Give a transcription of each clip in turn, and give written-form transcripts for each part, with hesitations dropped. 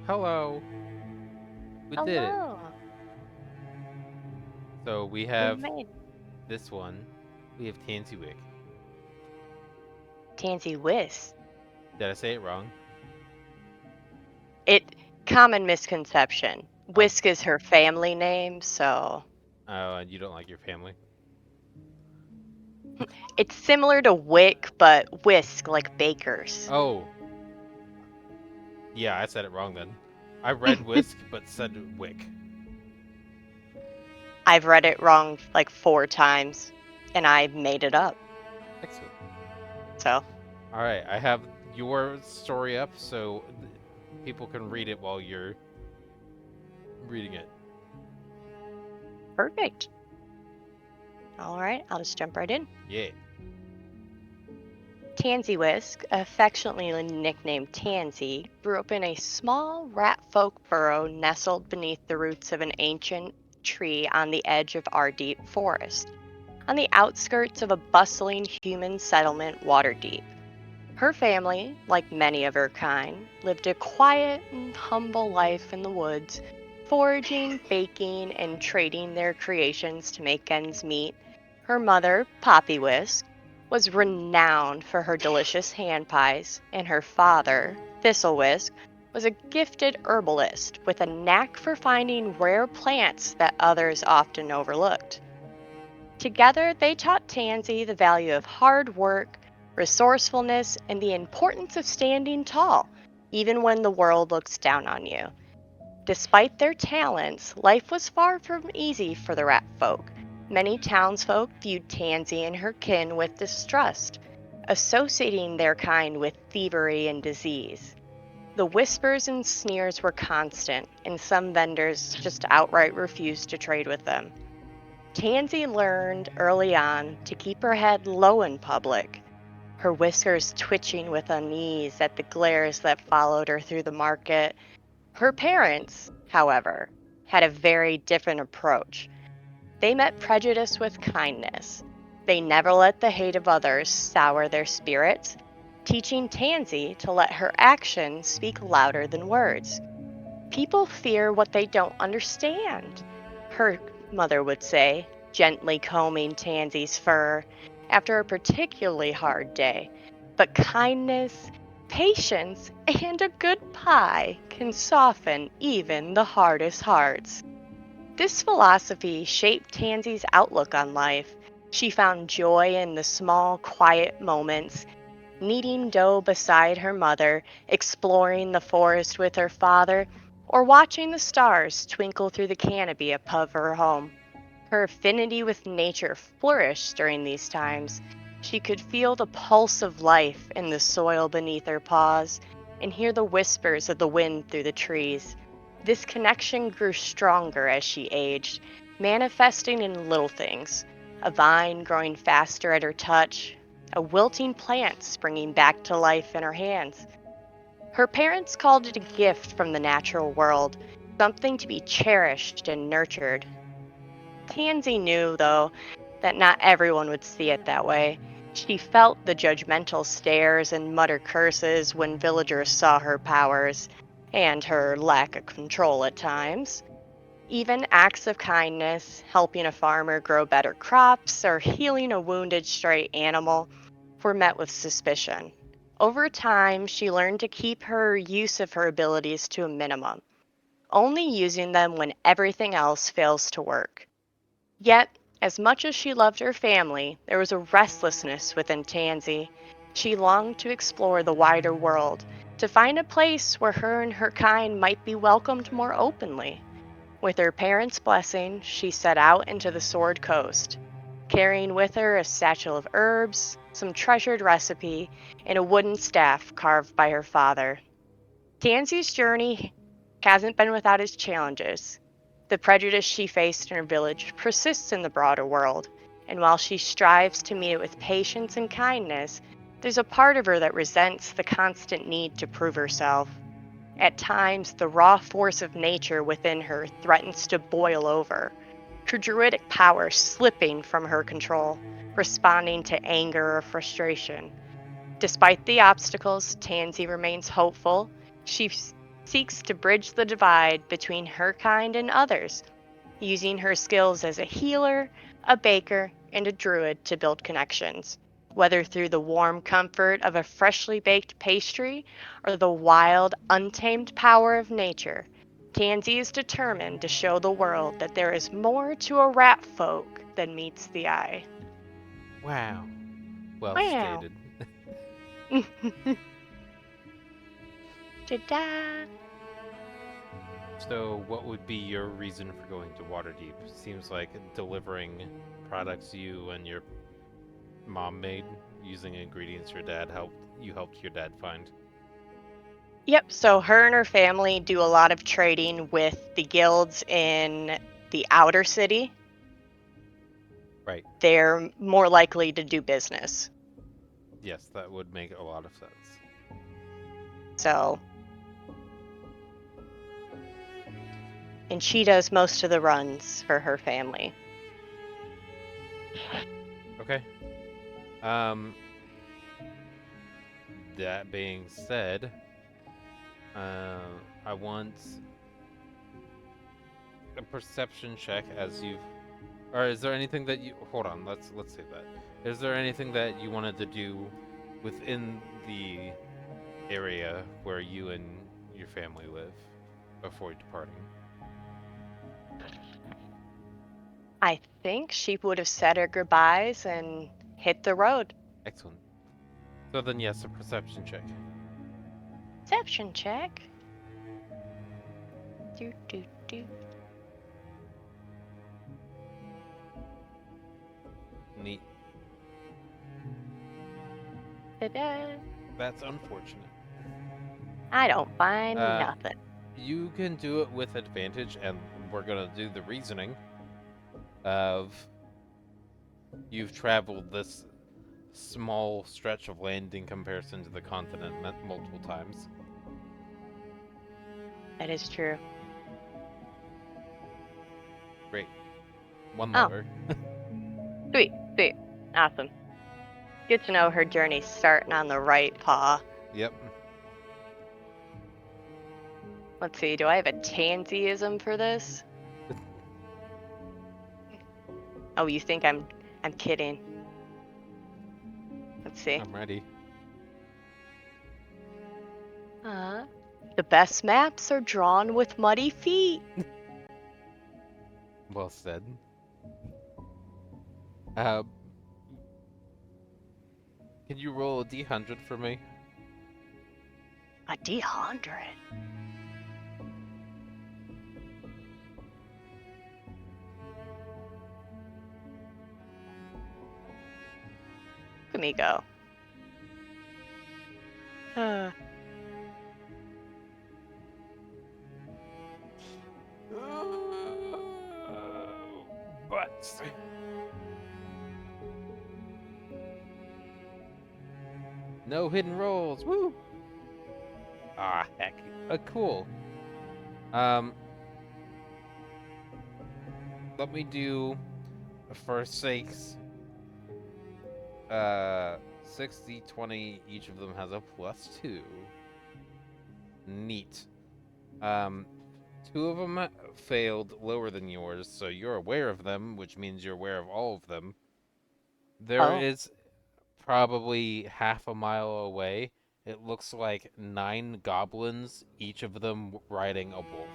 Hello. We did it. Hello. So we We have made this one. We have Tansy Wick. Tansy Whisk. Did I say it wrong? It common misconception. Oh, Whisk is her family name, so and you don't like your family? it's similar to Wick, but whisk like bakers. Oh, yeah, I said it wrong then. I read Whisk, but said Wick. I've read it wrong like 4 times, and I made it up. Excellent. So All right, I have your story up so people can read it while you're reading it. perfect. All right, I'll just jump right in. Yeah. Tansy Whisk, affectionately nicknamed Tansy, grew up in a small rat folk burrow nestled beneath the roots of an ancient tree on the edge of our deep forest, on the outskirts of a bustling human settlement Waterdeep. Her family, like many of her kind, lived a quiet and humble life in the woods, foraging, baking, and trading their creations to make ends meet. Her mother, Poppy Whisk, was renowned for her delicious hand pies, and her father, Thistle Whisk, was a gifted herbalist with a knack for finding rare plants that others often overlooked. Together, they taught Tansy the value of hard work, resourcefulness, and the importance of standing tall, even when the world looks down on you. Despite their talents, life was far from easy for the rat folk. Many townsfolk viewed Tansy and her kin with distrust, associating their kind with thievery and disease. The whispers and sneers were constant, and some vendors just outright refused to trade with them. Tansy learned early on to keep her head low in public, her whiskers twitching with unease at the glares that followed her through the market. Her parents, however, had a very different approach. They met prejudice with kindness. They never let the hate of others sour their spirits, teaching Tansy to let her actions speak louder than words. People fear what they don't understand, her mother would say, gently combing Tansy's fur after a particularly hard day. But kindness, patience, and a good pie can soften even the hardest hearts. This philosophy shaped Tansy's outlook on life. She found joy in the small, quiet moments, kneading dough beside her mother, exploring the forest with her father, or watching the stars twinkle through the canopy above her home. Her affinity with nature flourished during these times. She could feel the pulse of life in the soil beneath her paws and hear the whispers of the wind through the trees. This connection grew stronger as she aged, manifesting in little things: a vine growing faster at her touch, a wilting plant springing back to life in her hands. Her parents called it a gift from the natural world, something to be cherished and nurtured. Tansy knew, though, that not everyone would see it that way. She felt the judgmental stares and muttered curses when villagers saw her powers and her lack of control at times. Even acts of kindness, helping a farmer grow better crops or healing a wounded stray animal, were met with suspicion. Over time, she learned to keep her use of her abilities to a minimum, only using them when everything else fails to work. Yet, as much as she loved her family, there was a restlessness within Tansy. She longed to explore the wider world, to find a place where her and her kind might be welcomed more openly. With her parents' blessing, she set out into the Sword Coast, carrying with her a satchel of herbs, some treasured recipe, and a wooden staff carved by her father. Tansy's journey hasn't been without its challenges. The prejudice she faced in her village persists in the broader world, and while she strives to meet it with patience and kindness, there's a part of her that resents the constant need to prove herself. At times, the raw force of nature within her threatens to boil over, her druidic power slipping from her control, responding to anger or frustration. Despite the obstacles, Tansy remains hopeful. She seeks to bridge the divide between her kind and others, using her skills as a healer, a baker, and a druid to build connections. Whether through the warm comfort of a freshly baked pastry or the wild, untamed power of nature, Tansy is determined to show the world that there is more to a rat folk than meets the eye. Wow. Well Wow. stated. Ta-da! So, what would be your reason for going to Waterdeep? Seems like delivering products you and your mom made using ingredients your dad helped your dad find. Yep, so her and her family do a lot of trading with the guilds in the outer city. Right. They're more likely to do business. Yes, that would make a lot of sense. So, and she does most of the runs for her family. Okay. Um that being said, I want a perception check as you've or is there anything that you hold on, let's say that. Is there anything that you wanted to do within the area where you and your family live before departing? I think she would have said her goodbyes and hit the road. Excellent. So then yes, a perception check. Perception check. Do, do, do. Neat. Da-da. That's unfortunate. I don't find Uh nothing. you can do it with advantage, and we're gonna do the reasoning of you've traveled this small stretch of land in comparison to the continent multiple times. That is true. Great. One Oh, lower. sweet, sweet. Awesome. Good to know her journey's starting on the right paw. Yep. Let's see, do I have a Tansyism for this? Oh, you think I'm kidding. Let's see. I'm ready. The best maps are drawn with muddy feet. Well said. Uh, can you roll a d100 for me? A D100. Look at me go. But no hidden rolls. Woo! Ah, heck. Cool. Um, let me do for sakes. 60, 20. Each of them has a +2. Neat. Um, two of them failed lower than yours, so you're aware of them, which means you're aware of all of them. There Oh, is probably half a mile away. It looks like 9 goblins, each of them riding a wolf.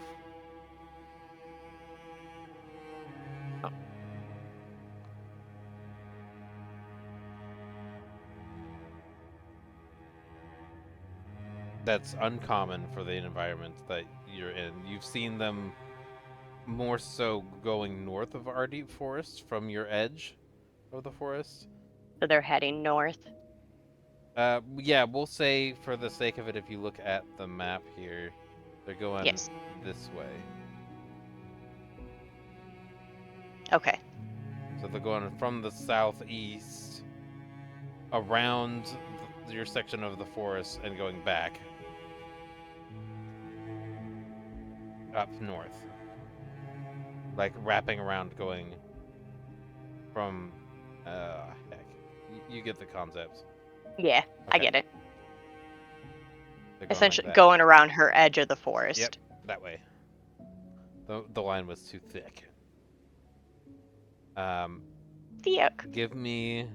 That's uncommon for the environment that you're in. You've seen them more so going north of our deep forest from your edge of the forest. so they're heading north. Yeah, we'll say for the sake of it, if you look at the map here, they're going Yes. this way. Okay. So they're going from the southeast around your section of the forest and going back up north. Like wrapping around going from heck. You get the concept. Yeah, I Okay. get it. They're going like Essentially that. going around her edge of the Yep, forest. that way. The line was too thick. Um, Yuck. give me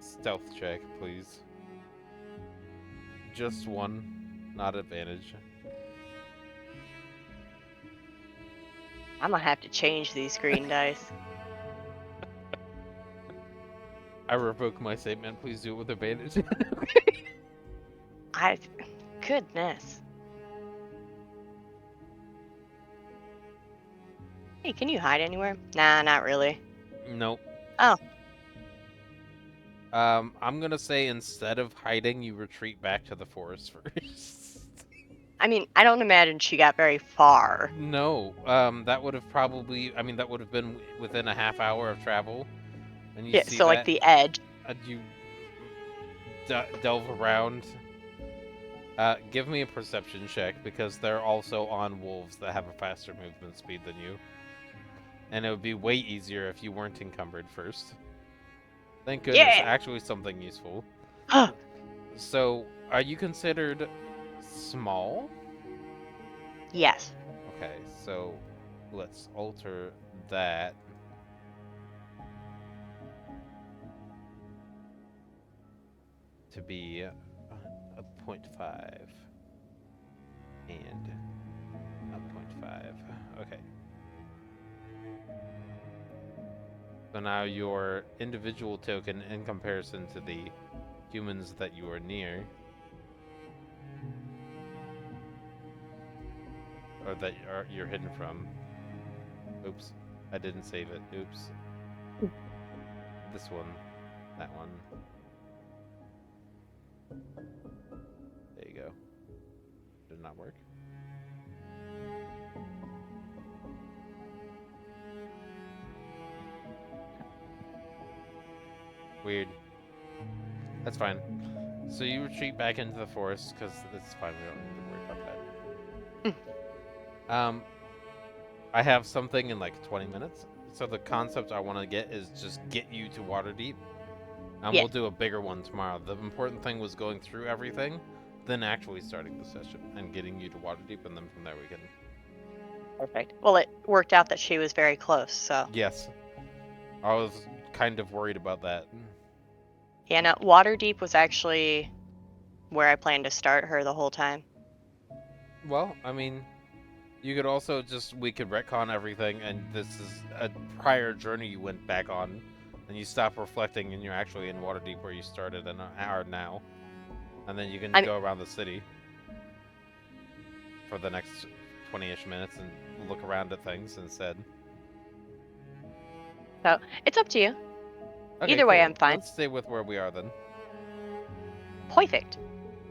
stealth check, please. Just one, not advantage. I'm gonna have to change these green dice. I revoke my statement. Please do it with advantage. I, goodness. Hey, can you hide anywhere? Nah, not really. Nope. Oh, I'm gonna say instead of hiding, you retreat back to the forest first. I mean, I don't imagine she got very far. No, that would have probably, I mean, that would have been within a half hour of travel. And you Yeah, see so like that, the edge. and you delve around. Give me a perception check, because they're also on wolves that have a faster movement speed than you. And it would be way easier if you weren't encumbered first. Thank goodness, Yeah. actually something useful. So, are you considered small? Yes. Okay, so let's alter that. To be a 0.5 and a 0.5. Okay. So now your individual token in comparison to the humans that you are near, or that you're hidden from. Oops, I didn't save it. Oops. This one, that one. There you go. Did not work. Weird. That's fine. So you retreat back into the forest, because it's fine. We don't need to worry about that. I have something in like 20 minutes. So the concept I want to get is just get you to Waterdeep. And Yeah. we'll do a bigger one tomorrow. The important thing was going through everything, then actually starting the session and getting you to Waterdeep, and then from there we can. Perfect. Well, it worked out that she was very close, so. Yes. I was kind of worried about that. Yeah, no, Waterdeep was actually where I planned to start her the whole time. Well, I mean, you could also just, we could retcon everything, and this is a prior journey you went back on, and you stop reflecting, and you're actually in Waterdeep where you started and are now. And then you can go around the city for the next 20-ish minutes and look around at things instead. So, it's up to you. Okay, Either cool. way, I'm fine. Let's stay with where we are then. Perfect.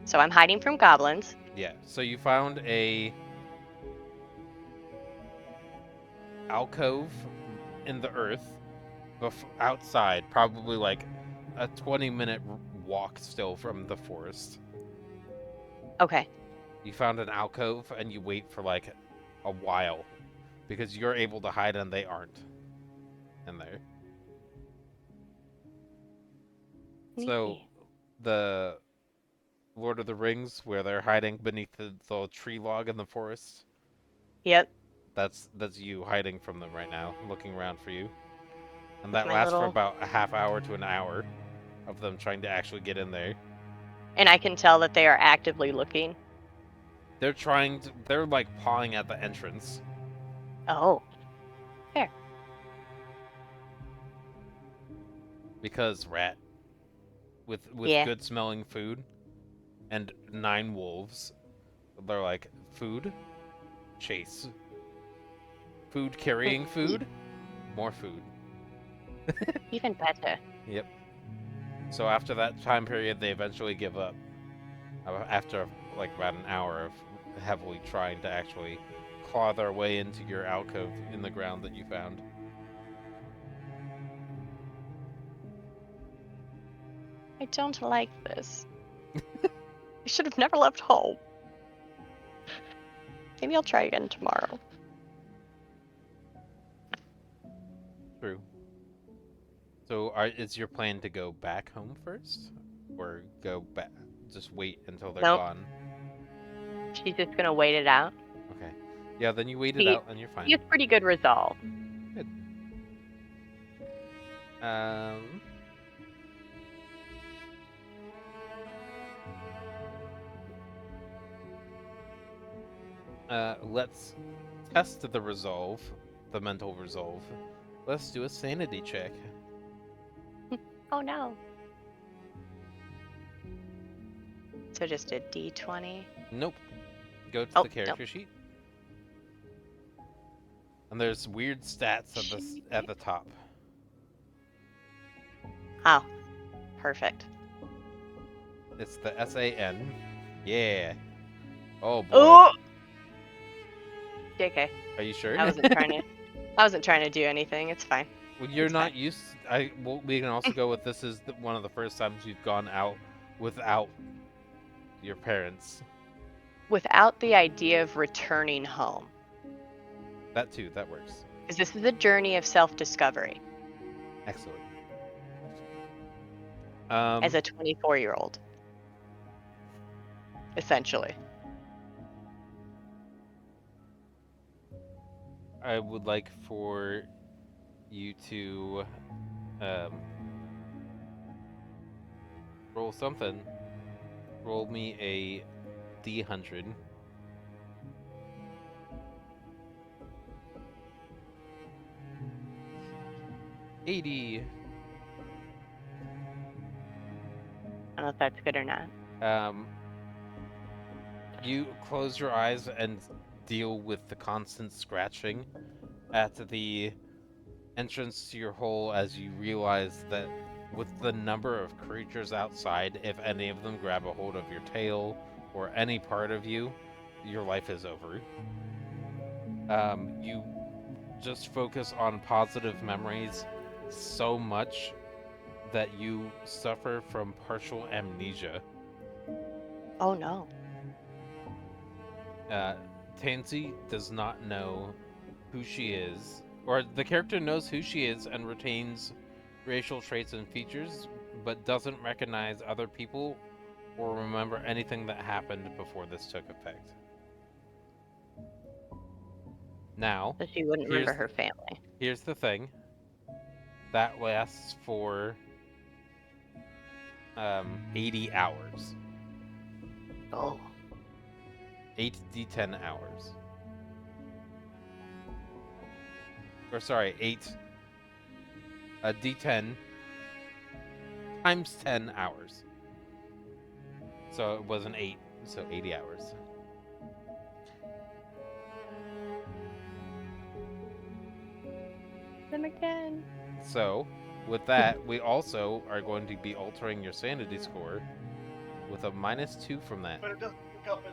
So I'm hiding from goblins. Yeah, so you found a alcove in the earth outside, probably like a 20-minute walk still from the forest. Okay. You found an alcove and you wait for like a while because you're able to hide and they aren't in there. So the Lord of the Rings, where they're hiding beneath the tree log in the forest. Yep. That's you hiding from them right now, looking around for you. And With that my lasts for little... about a half hour to an hour of them trying to actually get in there. And I can tell that they are actively looking. They're trying to, they're like pawing at the entrance. Oh. Fair. Because rat. With Yeah. good smelling food and 9 wolves. They're like, food? Chase. Food carrying food? More food. Even better. Yep. So after that time period, they eventually give up. After like about an hour of heavily trying to actually claw their way into your alcove in the ground that you found. I don't like this. I should have never left home. Maybe I'll try again tomorrow. True. So is your plan to go back home first? or go back? Just wait until they're Nope. gone. She's just gonna wait it out. Okay. Yeah, then you wait it She out and you're fine. she has pretty good resolve. Good. Um. Let's test the resolve, the mental resolve. Let's do a sanity check. Oh no. So just a D20. Nope. Go to Oh, the no. character sheet. And there's weird stats at the top. Oh, perfect. It's the SAN. Yeah. Oh boy. Oh. JK. Are you sure? I wasn't trying to do anything. It's fine. Well, you're It's not fine. used. We can also go with this is one of the first times you've gone out without your parents. Without the idea of returning home. That too. That works. Because this is a journey of self-discovery Excellent. as a 24-year-old. Essentially. I would like for you to roll something. Roll me a D100. $80. I don't know if that's good or not. You close your eyes and deal with the constant scratching at the entrance to your hole as you realize that with the number of creatures outside, if any of them grab a hold of your tail or any part of you, your life is over. You just focus on positive memories so much that you suffer from partial amnesia. Oh no. Tansy does not know who she is, or the character knows who she is and retains racial traits and features, but doesn't recognize other people or remember anything that happened before this took effect. Now, So she wouldn't remember her family. here's the thing. That lasts for 80 hours. Oh. 8d10 hours. Or sorry, 8 a d10 times 10 hours. So it was an 8, so 80 hours. Them again. So, with that, we also are going to be altering your sanity score with a -2 from that.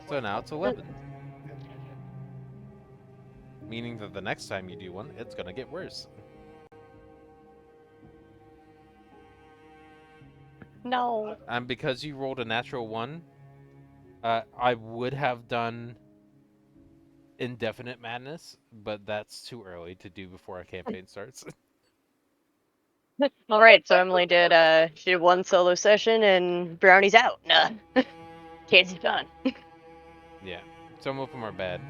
So now it's 11. Meaning that the next time you do one, it's gonna get worse. No. And because you rolled a natural 1, I would have done Indefinite Madness, but that's too early to do before a campaign starts. All right, so Emily she did one solo session and Brownie's out. Nah. Tansy's done. Yeah, some of them are bad.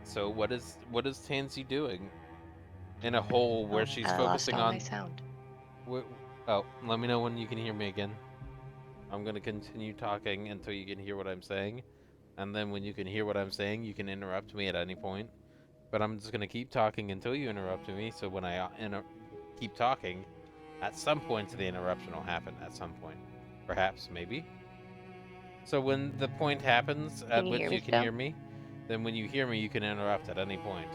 So what is Tansy doing in a hole where she's I lost focusing all on? my sound. Oh, let me know when you can hear me again. I'm gonna continue talking until you can hear what I'm saying, and then when you can hear what I'm saying, you can interrupt me at any point. But I'm just gonna keep talking until you interrupt me. So when I keep talking, at some point the interruption will happen. At some point, perhaps, maybe. So when the point happens at Can you which hear you me can still? hear me, then when you hear me, you can interrupt at any point.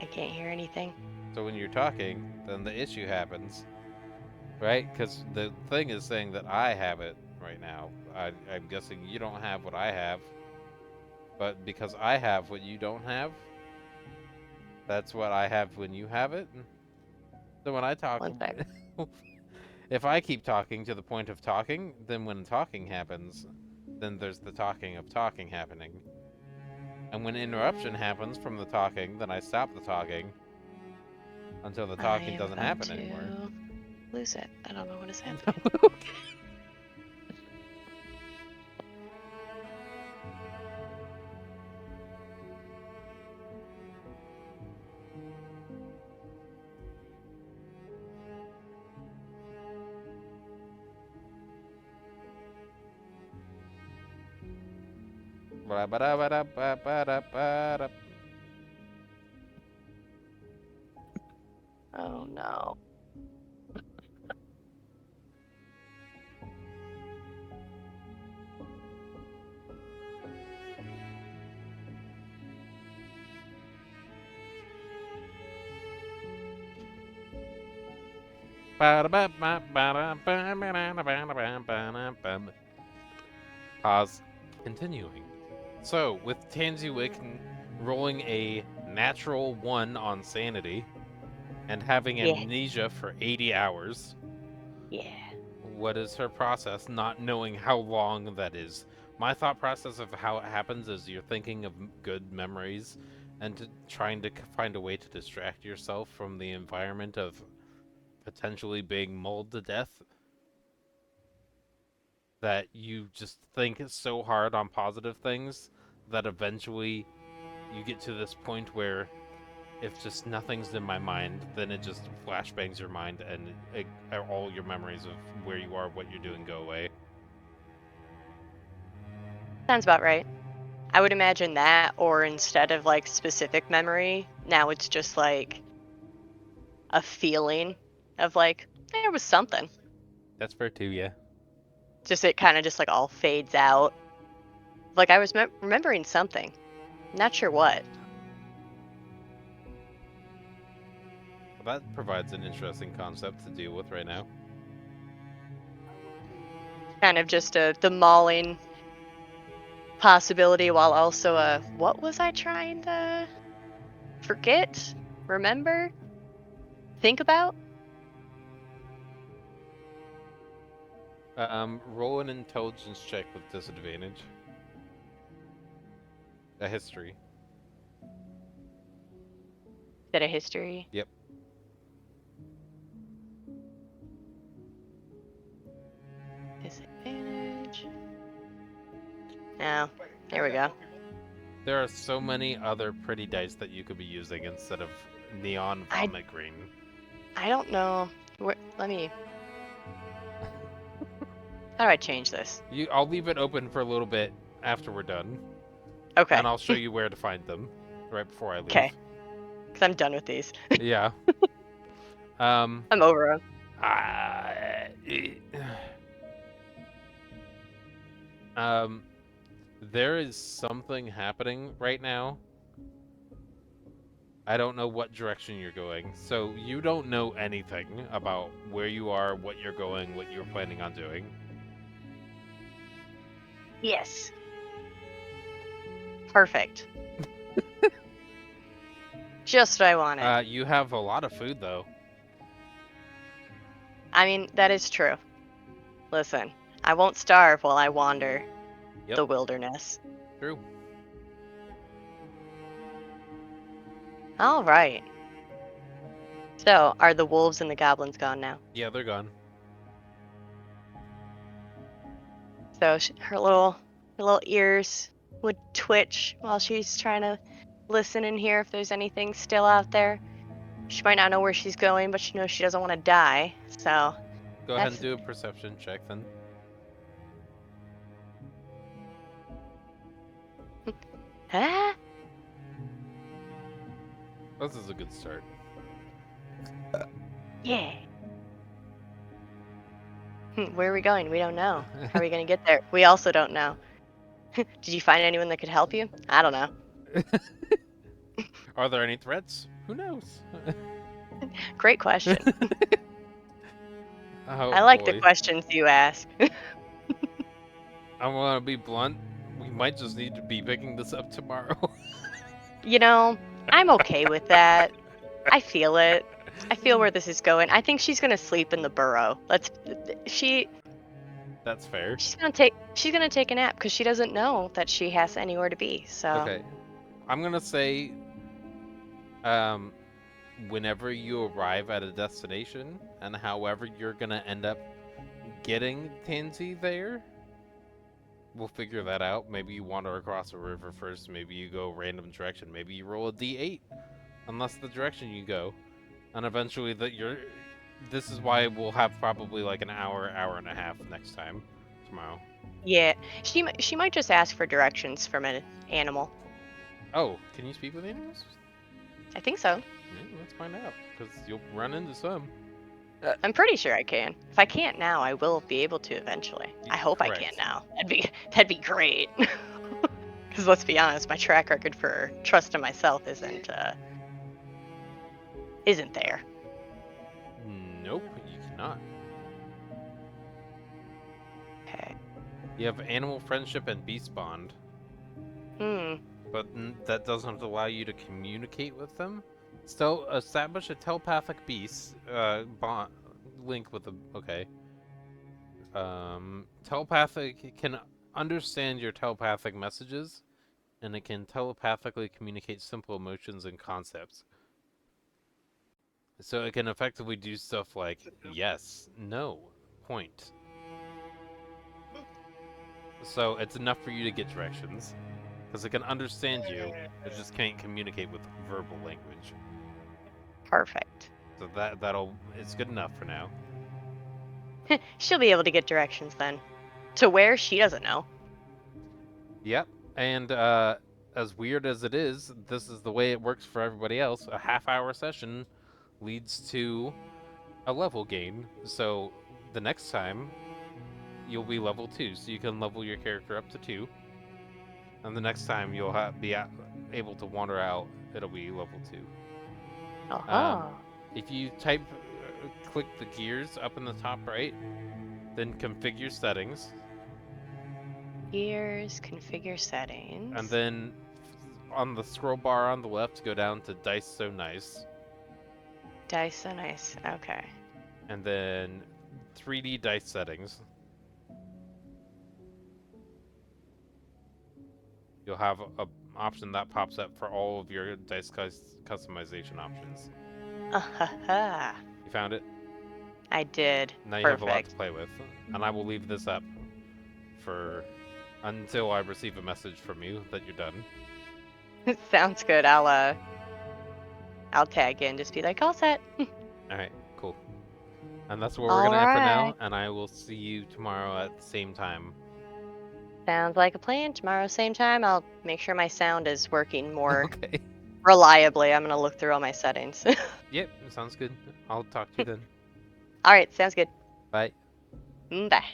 I can't hear anything. So when you're talking, then the issue happens, right? Because the thing is saying that I have it right now. I'm guessing you don't have what I have, but because I have what you don't have, that's what I have when you have it. So when I talk, One sec. if I keep talking to the point of talking, then when talking happens, then there's the talking of talking happening. And when interruption happens from the talking, then I stop the talking. until the I talking am doesn't about happen to anymore. lose it. I don't know what is happening. Ba-da-ba-da-ba-da-ba-da-ba-da. Oh no. Pause. Continuing. So, with Tansy rolling a natural 1 on sanity and having Yeah. amnesia for 80 hours, Yeah. what is her process, not knowing how long that is? My thought process of how it happens is you're thinking of good memories and trying to find a way to distract yourself from the environment of potentially being mauled to death, that you just think so hard on positive things that eventually you get to this point where if just nothing's in my mind, then it just flashbangs your mind and all your memories of where you are, what you're doing go away. Sounds about right. I would imagine that, or instead of like specific memory, now it's just like a feeling of like there was something. That's fair too, yeah. Just it kind of just like all fades out. Like I was remembering something, not sure what. Well, that provides an interesting concept to deal with right now. Kind of just the mauling possibility, while also what was I trying to forget, remember, think about? Roll an intelligence check with disadvantage. A history. Bit of history. Yep. Disadvantage. Now, there we go. There are so many other pretty dice that you could be using instead of neon I vomit green. I don't know. Let me. How do I change this? I'll leave it open for a little bit after we're done, Okay. and I'll show you where to find them right before I leave. Okay. Because I'm done with these. Yeah. Um. I'm over them. Um. There is something happening right now. I don't know what direction you're going, so you don't know anything about where you are, what you're going, what you're planning on doing. Yes. Perfect. Just what I wanted. You have a lot of food though. I mean, that is true. Listen, I won't starve while I wander Yep. the wilderness. True. All right. So, are the wolves and the goblins gone now? Yeah, they're gone. So her little ears would twitch while she's trying to listen and hear if there's anything still out there. She might not know where she's going, but she knows she doesn't want to die. So Go ahead and that's do a perception check then. ah, This is a good start. yeah. Where are we going? We don't know. How are we gonna get there? We also don't know. Did you find anyone that could help you? I don't know. Are there any threats? Who knows? Great question. Oh I like the boy. questions you ask. I want to be blunt. We might just need to be picking this up tomorrow. You know, I'm okay with that. I feel it. I feel where this is going. I think she's gonna sleep in the burrow. She That's fair. she's gonna take a nap because she doesn't know that she has anywhere to be. So Okay. I'm gonna say, um, whenever you arrive at a destination and however you're gonna end up getting Tansy there, we'll figure that out. Maybe you wander across a river first, maybe you go a random direction, maybe you roll a D8, unless the direction you go. And eventually this is why we'll have probably like an hour, hour and a half next time, tomorrow. Yeah, she might just ask for directions from an animal. Oh, can you speak with animals? I think so. Yeah, let's find out, because you'll run into some. I'm pretty sure I can. If I can't now, I will be able to eventually. I hope I can Correct. now. That'd be great. Because let's be honest, my track record for trust in myself isn't there. Nope, you cannot. Okay. You have animal friendship and beast bond, but that doesn't allow you to communicate with them. Still, establish a telepathic beast bond link with them. Okay. Telepathic can understand your telepathic messages, and it can telepathically communicate simple emotions and concepts. So it can effectively do stuff like yes, no, point. So it's enough for you to get directions, because it can understand you, it just can't communicate with verbal language. Perfect. So it's good enough for now. She'll be able to get directions then. To where she doesn't know. Yep, and as weird as it is, this is the way it works for everybody else. A half-hour session leads to a level gain. So the next time you'll be level 2, so you can level your character up to 2. And the next time you'll be able to wander out, it'll be level 2. If you click the gears up in the top right, then configure settings. Gears, configure settings. And then on the scroll bar on the left, go down to Dice So Nice. Dice So Nice, okay. And then 3D dice settings. You'll have a option that pops up for all of your dice customization options. You found it? I did. Now you have a lot to play with. And I will leave this up until I receive a message from you that you're done. Sounds good. I'll tag in, just be like, all set. Alright, cool. And that's where we're gonna end for now, and I will see you tomorrow at the same time. Sounds like a plan. Tomorrow, same time. I'll make sure my sound is working more reliably. I'm gonna look through all my settings. Yep, sounds good. I'll talk to you then. All right, sounds good. Bye. Bye.